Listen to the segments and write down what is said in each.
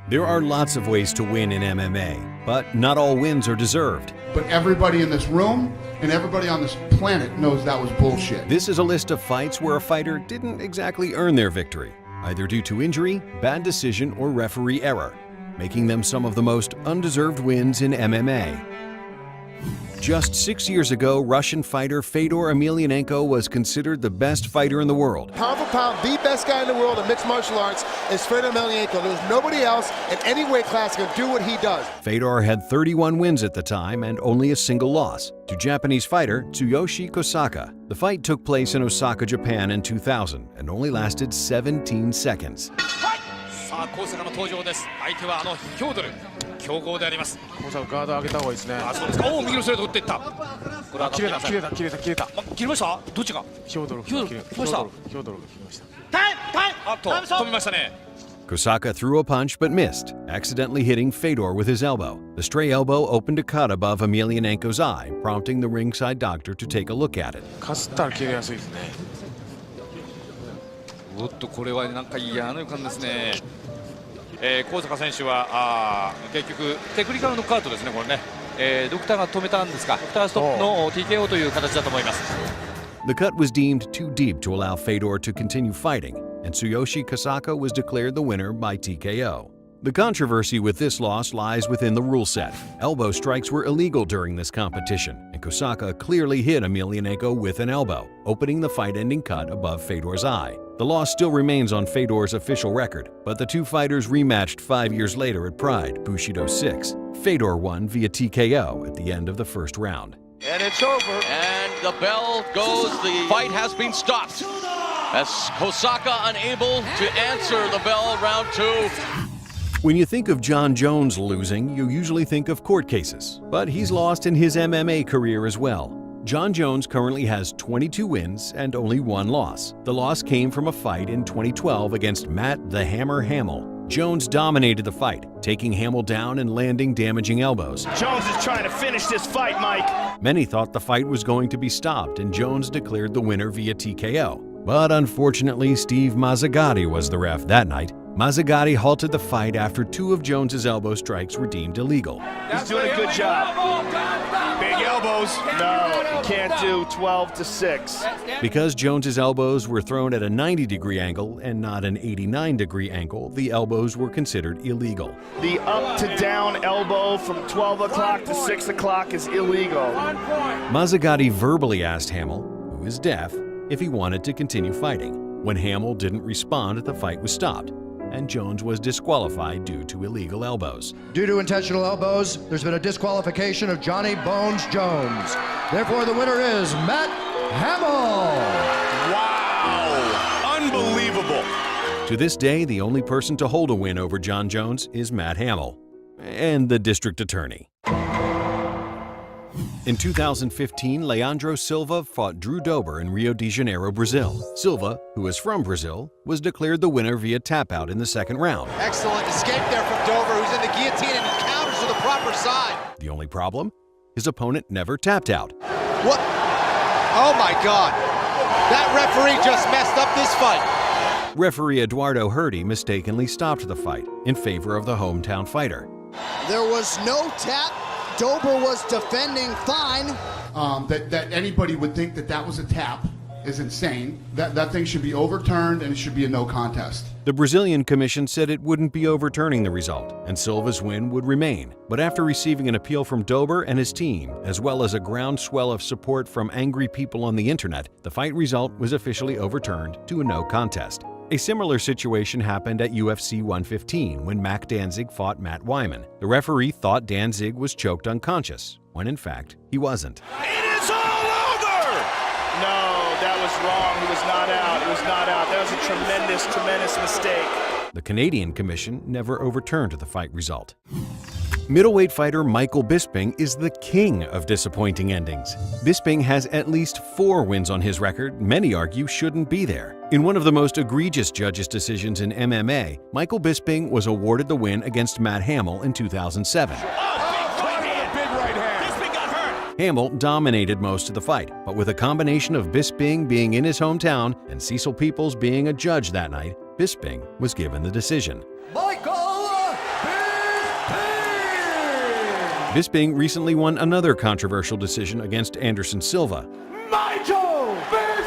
There are lots of ways to win in MMA, but not all wins are deserved. But everybody in this room and everybody on this planet knows that was bullshit. This is a list of fights where a fighter didn't exactly earn their victory, either due to injury, bad decision, or referee error, making them some of the most undeserved wins in MMA. Just 6 years ago, Russian fighter Fedor Emelianenko was considered the best fighter in the world. Pound for pound, the best guy in the world in mixed martial arts is Fedor Emelianenko. There's nobody else in any weight class can do what he does. Fedor had 31 wins at the time and only a single loss, to Japanese fighter Tsuyoshi Kosaka. The fight took place in Osaka, Japan in 2000 and only lasted 17 seconds. コーサカの登場です。相手はヒョードル、強豪であります。コーサカガード上げた方がいいですね。そうですか。右のストレート打っていった。これは切れた。切れました？どっちが？ヒョードル。ヒョードル。来ました。ヒョードルが切りました。止めましたね。Kosaka threw a punch but missed, accidentally hitting Fedor with his elbow. The stray elbow opened a cut above Emelianenko's eye, prompting the ringside doctor to take a look at it. かすったら切れやすいですね。おっとこれはなんか嫌な予感ですね。高坂選手は結局テクニカルノックアウトですねこれね。ドクターが止めたんですか。ドクターストップの TKO という形だと思います。The cut was deemed too deep to allow Fedor to continue fighting, and Tsuyoshi Kosaka was declared the winner by TKO. The controversy with this loss lies within the rule set. Elbow strikes were illegal during this competition, and Kosaka clearly hit Emelianenko with an elbow, opening the fight-ending cut above Fedor's eye. The loss still remains on Fedor's official record, but the two fighters rematched 5 years later at Pride, Bushido 6. Fedor won via TKO at the end of the first round. And it's over. And the bell goes. The fight has been stopped. As Kosaka unable to answer the bell, round 2. When you think of John Jones losing, you usually think of court cases, but he's lost in his MMA career as well. John Jones currently has 22 wins and only 1 loss. The loss came from a fight in 2012 against Matt "The Hammer" Hamill. Jones dominated the fight, taking Hamill down and landing damaging elbows. Jones is trying to finish this fight, Mike. Many thought the fight was going to be stopped and Jones declared the winner via TKO. But unfortunately, Steve Mazzagatti was the ref that night. Mazzagatti halted the fight after 2 of Jones's elbow strikes were deemed illegal. He's doing a good job. Big elbows. No, you can't do 12-6. Because Jones's elbows were thrown at a 90-degree angle and not an 89-degree angle, the elbows were considered illegal. The up to down elbow from 12 o'clock to 6 o'clock is illegal. Mazzagatti verbally asked Hamill, who is deaf, if he wanted to continue fighting. When Hamill didn't respond, the fight was stopped, and Jones was disqualified due to illegal elbows. Due to intentional elbows, there's been a disqualification of Johnny Bones Jones. Therefore, the winner is Matt Hamill. Wow! Unbelievable. To this day, the only person to hold a win over John Jones is Matt Hamill, and the district attorney. In 2015, Leandro Silva fought Drew Dober in Rio de Janeiro, Brazil. Silva, who is from Brazil, was declared the winner via tap-out in the second round. Excellent escape there from Dober, who's in the guillotine and counters to the proper side. The only problem? His opponent never tapped out. What? Oh my God. That referee just messed up this fight. Referee Eduardo Hurdy mistakenly stopped the fight in favor of the hometown fighter. There was no tap. Dober was defending fine. That anybody would think that was a tap is insane. That thing should be overturned and it should be a no contest. The Brazilian commission said it wouldn't be overturning the result and Silva's win would remain. But after receiving an appeal from Dober and his team, as well as a groundswell of support from angry people on the internet, the fight result was officially overturned to a no contest. A similar situation happened at UFC 115 when Mac Danzig fought Matt Wyman. The referee thought Danzig was choked unconscious, when in fact he wasn't. It is all over! No, that was wrong. He was not out. He was not out. That was a tremendous mistake. The Canadian Commission never overturned the fight result. Middleweight fighter Michael Bisping is the king of disappointing endings. Bisping has at least 4 wins on his record many argue shouldn't be there. In one of the most egregious judges' decisions in MMA, Michael Bisping was awarded the win against Matt Hamill in 2007. Hamill dominated most of the fight, but with a combination of Bisping being in his hometown and Cecil Peoples being a judge that night, Bisping was given the decision. Michael Bisping recently won another controversial decision against Anderson Silva. Michael Bisping!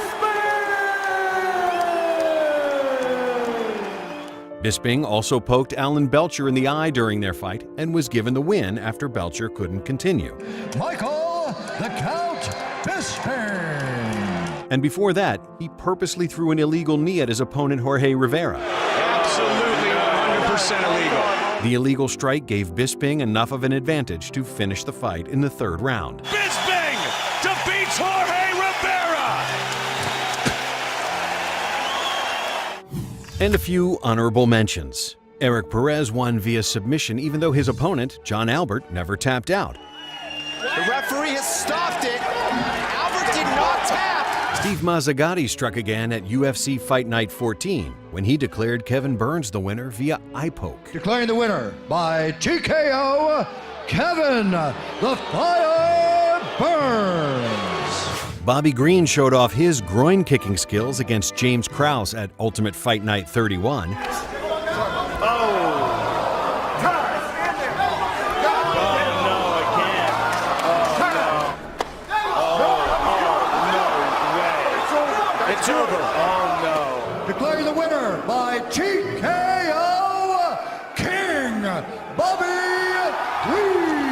Bisping also poked Alan Belcher in the eye during their fight and was given the win after Belcher couldn't continue. Michael the Count Bisping! And before that, he purposely threw an illegal knee at his opponent Jorge Rivera. Absolutely 100% illegal. The illegal strike gave Bisping enough of an advantage to finish the fight in the third round. Bisping defeats Jorge Rivera! And a few honorable mentions. Eric Perez won via submission even though his opponent, John Albert, never tapped out. The referee has stopped it. Albert did not tap. Steve Mazzagatti struck again at UFC Fight Night 14 when he declared Kevin Burns the winner via eye poke. Declaring the winner by TKO, Kevin the Fire Burns. Bobby Green showed off his groin-kicking skills against James Krause at Ultimate Fight Night 31. It's over. Oh no. Declaring the winner by TKO, King Bobby Green.